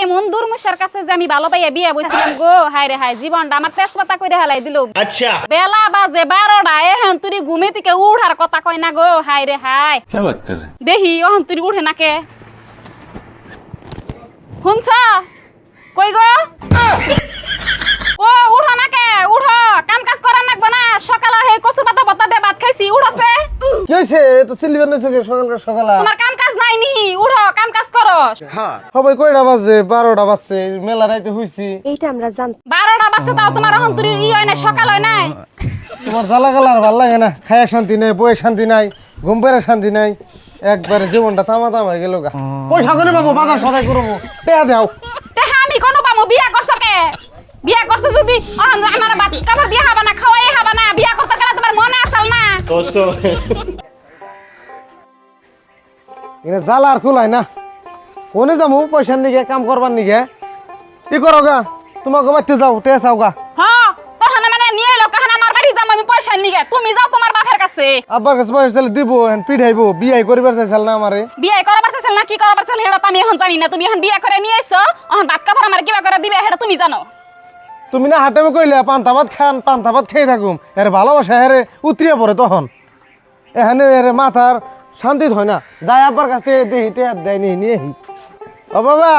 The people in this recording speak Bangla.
কেমন দুর্মুষার কাছে যে আমি ভালো পাইয়া বিয়া বইছিলাম গো, হায় রে হায়, জীবনটা আমার তেজপাতা করে হেলাই দিল। আচ্ছা বেলা বাজে 12টা, এখন তুই ঘুমে থেকে উঠার কথা কয় না গো, হায় রে হায়। দেখি এখন তুই উঠে নাকে শুনছ কই গো? ও উঠো নাকে, উঠো, কাম কাজ করার নাকবো না? সকালে হে কচুর পাতা ভর্তা দিয়ে ভাত খাইছি, উঠছে। কি হইছে? তো সিলিবার নইছে সকাল তোমার কাম কাজ নাই নি? উঠো, কাম কাজ করো। সবাই কয়টা বাজে? 12টা বাজছে, মেলা রাইতে হইছি। এইটা আমরা জান 12টা বাচ্চা তাও তোমার এখন তুই হয় না, সকাল হয় নাই। তোমার জ্বালা গালার ভাল লাগে না, খায়া শান্তি নাই, বয়ে শান্তি নাই, ঘুম পেরে শান্তি নাই, একবারে জীবনটা তামা হয়ে গেল গা। পয়সা করে পাবো, বাজার সদাই করবো, টেয়া দাও। তেহা আমি কোনো পামু? বিয়া করছো কে? বিয়া করছো যদি আমার ভাত কাপড় দিয়ে খাবা না, খাওয়াই খাবা না? বিয়া করতে গেলে তোমার মনে আসল না? দোস্ত এনে জ্বালা আর খুলাই না, কোনে যাবো পয়সার নিগে, কাম করবার নিগে? কি করো গা? তোমাকে বাড়তে যাও, টেয়া চাও গা। হ্যাঁ, তখন মানে নিয়ে এলো, কখন আমার বাড়ি যাবো আমি পয়সা নিগে? তুমি যাও তোমার বাপের কাছে। আব্বার কাছে পয়সা চাইলে দিব, পিঠাইবো, বিয়াই করিবার চাইছিল না আমারে। বিয়ে করাবার চাইছিল না কি করাবার চাইছিল সেটা তো আমি এখন জানি না। তুমি এখন বিয়ে করে নিয়ে এসো, এখন ভাত কাপড় আমার কিবা করে দিবে সেটা তুমি জানো। তুমি না হাটে কইলে পান্তা ভাত খান, পান্তা ভাত খেয়ে থাকুম, এর ভালোবাসা হেরে উতরিয়া পড়ে তখন। এখানে এর মাথার শান্তি হয় না, যাই আব্বার কাছ থেকে দেখি টেয়া দেয় নিয়ে আহি। ও বাবা,